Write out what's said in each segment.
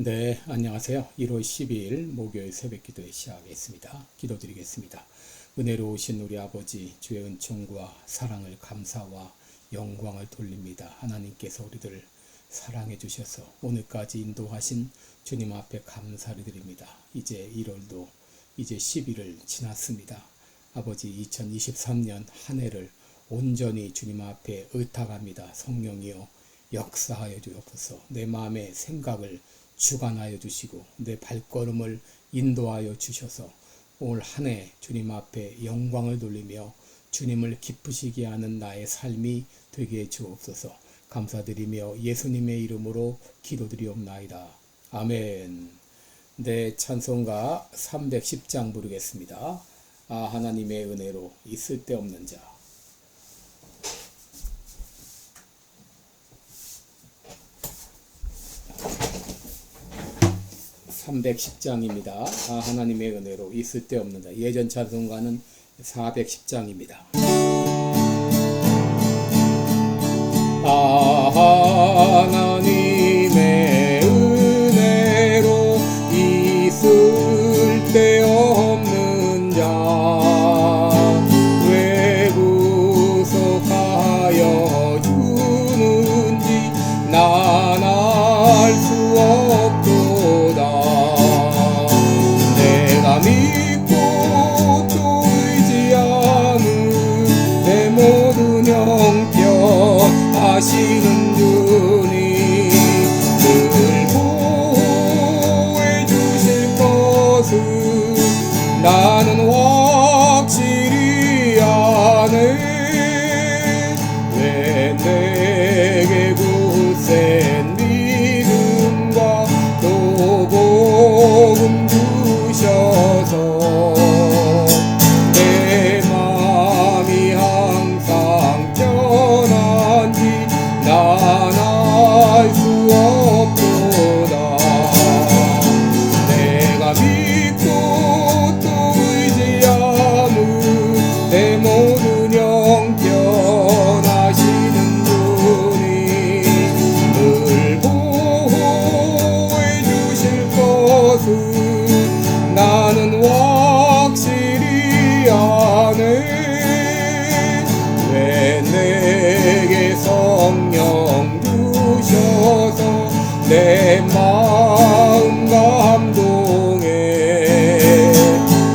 네, 안녕하세요. 1월 12일 목요일 새벽 기도에 시작하겠습니다. 기도드리겠습니다. 은혜로우신 우리 아버지, 주의 은총과 사랑을 감사와 영광을 돌립니다. 하나님께서 우리들을 사랑해 주셔서 오늘까지 인도하신 주님 앞에 감사를 드립니다. 이제 1월도 이제 10일을 지났습니다. 아버지, 2023년 한 해를 온전히 주님 앞에 의탁합니다. 성령이여 역사하여 주옵소서. 내 마음의 생각을 주관하여 주시고 내 발걸음을 인도하여 주셔서 올 한 해 주님 앞에 영광을 돌리며 주님을 기쁘시게 하는 나의 삶이 되게 해 주옵소서. 감사드리며 예수님의 이름으로 기도드리옵나이다. 아멘. 네, 찬송가 310장 부르겠습니다. 아, 하나님의 은혜로 있을 데 없는 자. 310장입니다. 아, 하나님의 은혜로 있을 데 없는 자. 예전 찬송가는 410장입니다. 아, 하나님의 은혜로 있을 데 없는 자. 왜 구속하여 주는지 난 알 수 없도다. 믿고 또 의지하는 내 모든 형편 아시는 주님 늘 보호해 주실 것을 나는 확실히 아네. 왜 내게 굳센 믿음과 또 복음 주셔서 내 마음이 항상 편한지 난 알 수 없도다. 내가 믿고 또 의지하는 내 모든 형편 아시는 주님 늘 보호해 주실 것을 나는 확실히 아네. 왜 내게 성령 주셔서 내 마음 감동해.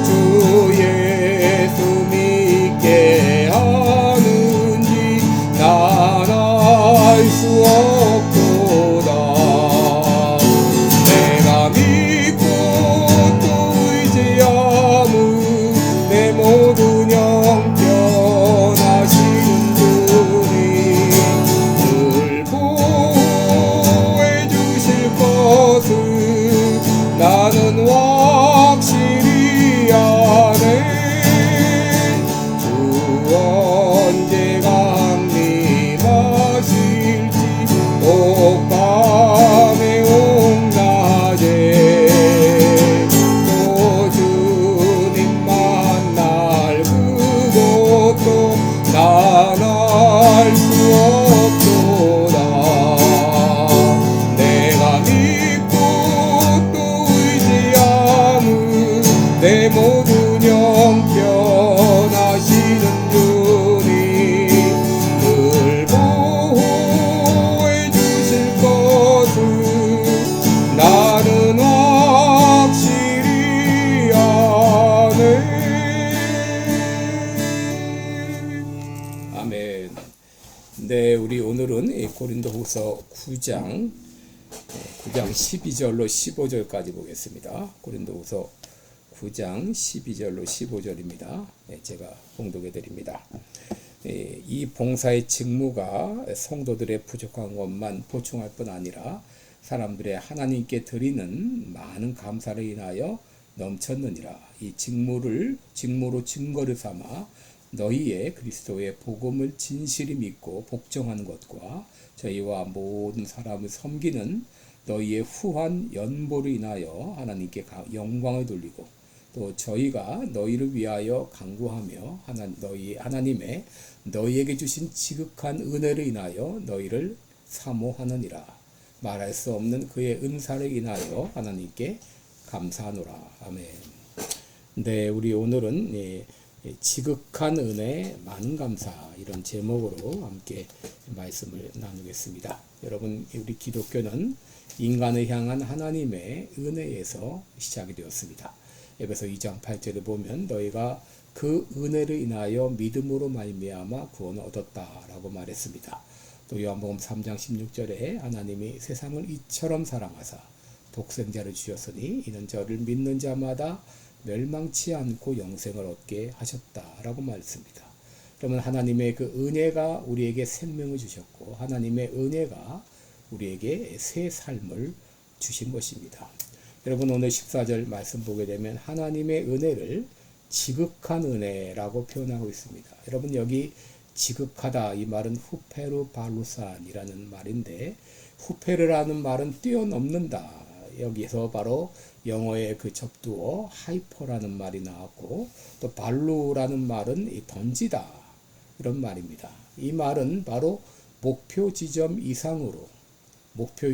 주 예수 믿게 하는지 난 알 수 없도다. 내가 믿고 내 모든 형편 아시는 주님 늘 보호해 주실 것을 나는 확실히 아네. 주 언제 강림하실지 오 밤에 옥낮에 난 알 수 없도다. 내가 믿고 또 의지하는 내 모든 형편 아시는 주님 늘 보호해 주실 것을 나는 확실히 아네. 아멘. 네, 우리 오늘은 고린도후서 9장 12절로 15절까지 보겠습니다. 고린도후서 9장 12절로 15절입니다. 제가 봉독해 드립니다. 이 봉사의 직무가 성도들의 부족한 것만 보충할 뿐 아니라 사람들의 하나님께 드리는 많은 감사를 인하여 넘쳤느니라. 이 직무로 증거를 삼아 너희의 그리스도의 복음을 진실히 믿고 복종하는 것과 저희와 모든 사람을 섬기는 너희의 후한 연보를 인하여 하나님께 영광을 돌리고 또 저희가 너희를 위하여 간구하며 하나님의 너희에게 주신 지극한 은혜를 인하여 너희를 사모하느니라. 말할 수 없는 그의 은사를 인하여 하나님께 감사하노라. 아멘. 네, 우리 오늘은 지극한 은혜 많은 감사 이런 제목으로 함께 말씀을 나누겠습니다. 여러분, 우리 기독교는 인간을 향한 하나님의 은혜에서 시작이 되었습니다. 에베소 2장 8절에 보면 너희가 그 은혜를 인하여 믿음으로 말미암아 구원을 얻었다라고 말했습니다. 또 요한복음 3장 16절에 하나님이 세상을 이처럼 사랑하사 독생자를 주셨으니 이는 저를 믿는 자마다 멸망치 않고 영생을 얻게 하셨다라고 말했습니다. 그러면 하나님의 그 은혜가 우리에게 생명을 주셨고 하나님의 은혜가 우리에게 새 삶을 주신 것입니다. 여러분, 오늘 14절 말씀 보게 되면 하나님의 은혜를 지극한 은혜라고 표현하고 있습니다. 여러분, 여기 지극하다 이 말은 후페르 발루산이라는 말인데, 후페르라는 말은 뛰어넘는다. 여기서 바로 영어의 그 접두어 하이퍼라는 말이 나왔고, 또 발루라는 말은 던지다 이런 말입니다. 이 말은 바로 목표 지점 이상으로 목표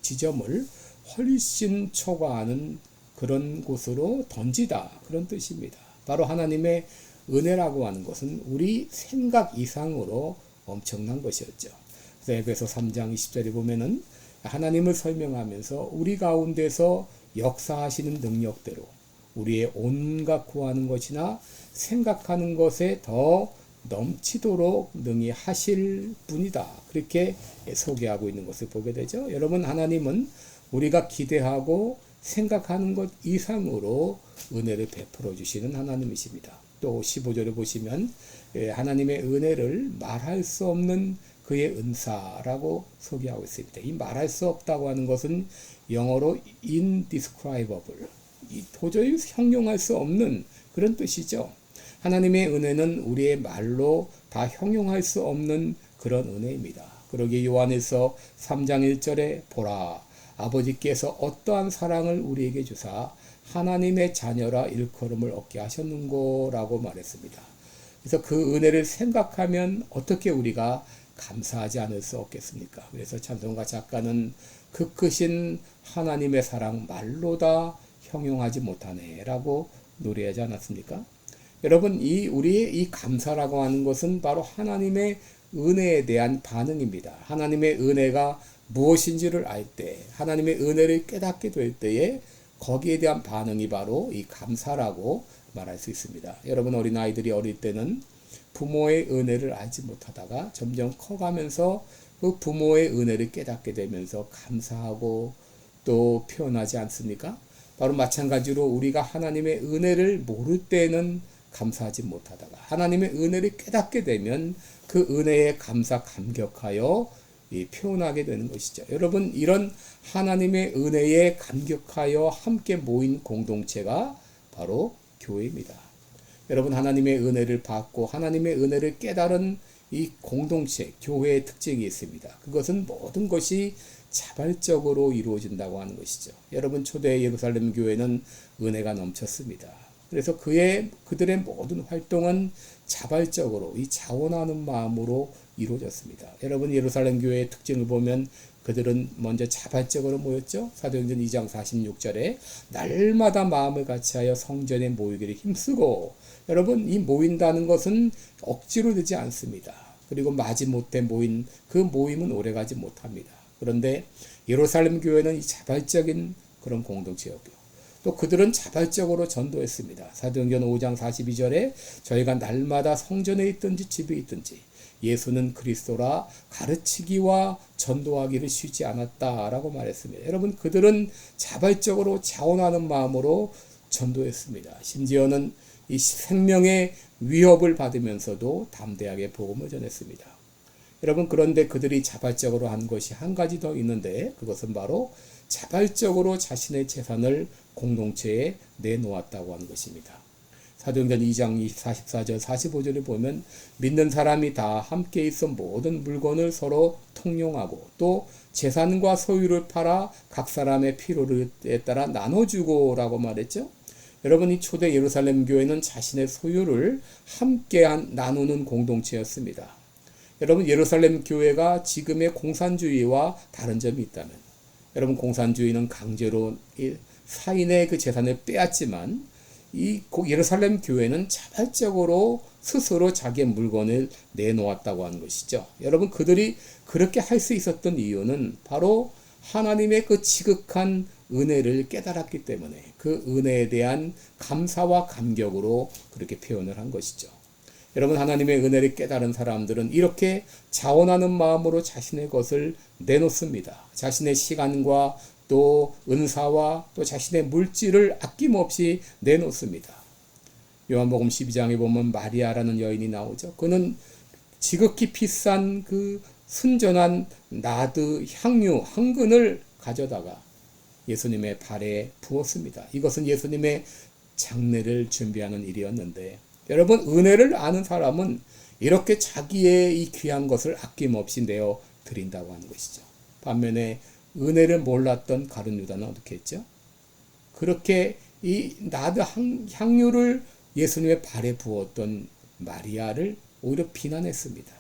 지점을 훨씬 초과하는 그런 곳으로 던지다 그런 뜻입니다. 바로 하나님의 은혜라고 하는 것은 우리 생각 이상으로 엄청난 것이었죠. 그래서 에베소 3장 20절에 보면은 하나님을 설명하면서 우리 가운데서 역사하시는 능력대로 우리의 온갖 구하는 것이나 생각하는 것에 더 넘치도록 능히 하실 분이다. 그렇게 소개하고 있는 것을 보게 되죠. 여러분, 하나님은 우리가 기대하고 생각하는 것 이상으로 은혜를 베풀어 주시는 하나님이십니다. 또 15절에 보시면 하나님의 은혜를 말할 수 없는 그의 은사라고 소개하고 있습니다. 이 말할 수 없다고 하는 것은 영어로 indescribable, 도저히 형용할 수 없는 그런 뜻이죠. 하나님의 은혜는 우리의 말로 다 형용할 수 없는 그런 은혜입니다. 그러기에 요한일서 3장 1절에 보라, 아버지께서 어떠한 사랑을 우리에게 주사 하나님의 자녀라 일컬음을 얻게 하셨는고라고 말했습니다. 그래서 그 은혜를 생각하면 어떻게 우리가 감사하지 않을 수 없겠습니까? 그래서 찬송가 작가는 그 크신 하나님의 사랑 말로 다 형용하지 못하네라고 노래하지 않았습니까? 여러분, 우리의 이 감사라고 하는 것은 바로 하나님의 은혜에 대한 반응입니다. 하나님의 은혜가 무엇인지를 알 때, 하나님의 은혜를 깨닫게 될 때에 거기에 대한 반응이 바로 이 감사라고 말할 수 있습니다. 여러분, 어린아이들이 어릴 때는 부모의 은혜를 알지 못하다가 점점 커가면서 그 부모의 은혜를 깨닫게 되면서 감사하고 또 표현하지 않습니까? 바로 마찬가지로 우리가 하나님의 은혜를 모를 때는 감사하지 못하다가 하나님의 은혜를 깨닫게 되면 그 은혜에 감격하여 표현하게 되는 것이죠. 여러분, 이런 하나님의 은혜에 감격하여 함께 모인 공동체가 바로 교회입니다. 여러분, 하나님의 은혜를 받고 하나님의 은혜를 깨달은 이 공동체, 교회의 특징이 있습니다. 그것은 모든 것이 자발적으로 이루어진다고 하는 것이죠. 여러분, 초대 예루살렘 교회는 은혜가 넘쳤습니다. 그래서 그들의 모든 활동은 자발적으로 이 자원하는 마음으로 이루어졌습니다. 여러분, 예루살렘 교회의 특징을 보면 그들은 먼저 자발적으로 모였죠. 사도행전 2장 46절에 날마다 마음을 같이하여 성전에 모이기를 힘쓰고, 여러분, 이 모인다는 것은 억지로 되지 않습니다. 그리고 마지못해 모인 그 모임은 오래가지 못합니다. 그런데 예루살렘 교회는 이 자발적인 그런 공동체였고요. 또 그들은 자발적으로 전도했습니다. 사도행전 5장 42절에 저희가 날마다 성전에 있든지 집에 있든지 예수는 그리스도라 가르치기와 전도하기를 쉬지 않았다라고 말했습니다. 여러분, 그들은 자발적으로 자원하는 마음으로 전도했습니다. 심지어는 이 생명의 위협을 받으면서도 담대하게 복음을 전했습니다. 여러분, 그런데 그들이 자발적으로 한 것이 한 가지 더 있는데, 그것은 바로 자발적으로 자신의 재산을 공동체에 내놓았다고 하는 것입니다. 사도행전 2장 44절 45절을 보면 믿는 사람이 다 함께 있어 모든 물건을 서로 통용하고 또 재산과 소유를 팔아 각 사람의 필요에 따라 나눠주고 라고 말했죠. 여러분, 이 초대 예루살렘 교회는 자신의 소유를 함께 나누는 공동체였습니다. 여러분 예루살렘 교회가 지금의 공산주의와 다른 점이 있다면, 여러분 공산주의는 강제로 사인의 그 재산을 빼앗지만 이 예루살렘 교회는 자발적으로 스스로 자기의 물건을 내놓았다고 하는 것이죠. 여러분 그들이 그렇게 할 수 있었던 이유는 바로 하나님의 그 지극한 은혜를 깨달았기 때문에 그 은혜에 대한 감사와 감격으로 그렇게 표현을 한 것이죠. 여러분 하나님의 은혜를 깨달은 사람들은 이렇게 자원하는 마음으로 자신의 것을 내놓습니다. 자신의 시간과 또 은사와 또 자신의 물질을 아낌없이 내놓습니다. 요한복음 12장에 보면 마리아라는 여인이 나오죠. 그는 지극히 비싼 그 순전한 나드 향유 한 근을 가져다가 예수님의 발에 부었습니다. 이것은 예수님의 장례를 준비하는 일이었는데, 여러분 은혜를 아는 사람은 이렇게 자기의 이 귀한 것을 아낌없이 내어 드린다고 하는 것이죠. 반면에 은혜를 몰랐던 가룟 유다는 어떻게 했죠? 그렇게 이 나드 향유를 예수님의 발에 부었던 마리아를 오히려 비난했습니다.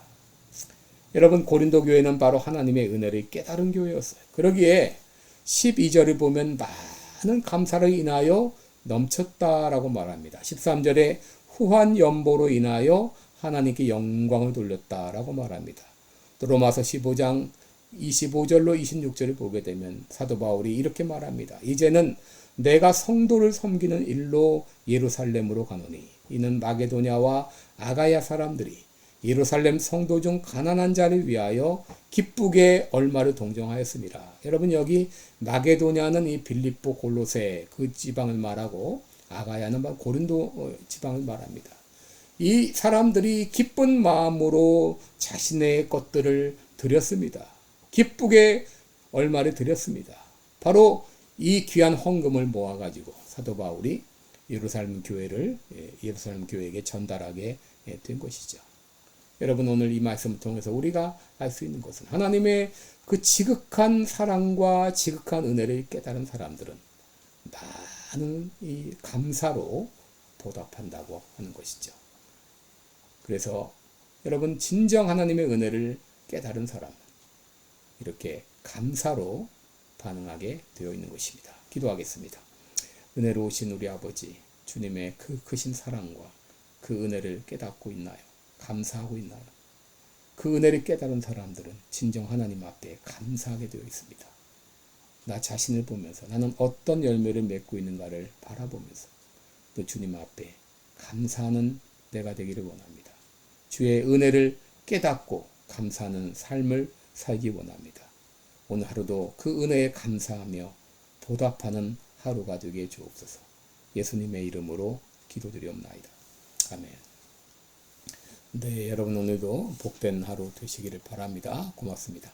여러분 고린도 교회는 바로 하나님의 은혜를 깨달은 교회였어요. 그러기에 12절을 보면 많은 감사를 인하여 넘쳤다라고 말합니다. 13절에 후한 연보로 인하여 하나님께 영광을 돌렸다라고 말합니다. 또 로마서 15장 25절로 26절을 보게 되면 사도 바울이 이렇게 말합니다. 이제는 내가 성도를 섬기는 일로 예루살렘으로 가노니 이는 마게도냐와 아가야 사람들이 예루살렘 성도 중 가난한 자를 위하여 기쁘게 얼마를 동정하였습니다. 여러분 여기 마게도냐는 이 빌립보 골로새 그 지방을 말하고 아가야는 고린도 지방을 말합니다. 이 사람들이 기쁜 마음으로 자신의 것들을 드렸습니다. 기쁘게 얼마를 드렸습니다. 바로 이 귀한 헌금을 모아가지고 사도 바울이 예루살렘 교회에게 전달하게 된 것이죠. 여러분 오늘 이 말씀을 통해서 우리가 알 수 있는 것은 하나님의 그 지극한 사랑과 지극한 은혜를 깨달은 사람들은 많은 이 감사로 보답한다고 하는 것이죠. 그래서 여러분 진정 하나님의 은혜를 깨달은 사람은 이렇게 감사로 반응하게 되어 있는 것입니다. 기도하겠습니다. 은혜로우신 우리 아버지, 주님의 그 크신 사랑과 그 은혜를 깨닫고 있나요? 감사하고 있나요? 그 은혜를 깨달은 사람들은 진정 하나님 앞에 감사하게 되어 있습니다. 나 자신을 보면서 나는 어떤 열매를 맺고 있는가를 바라보면서 또 주님 앞에 감사하는 내가 되기를 원합니다. 주의 은혜를 깨닫고 감사하는 삶을 살기 원합니다. 오늘 하루도 그 은혜에 감사하며 보답하는 하루가 되게 주옵소서. 예수님의 이름으로 기도드리옵나이다. 아멘. 네, 여러분 오늘도 복된 하루 되시기를 바랍니다. 고맙습니다.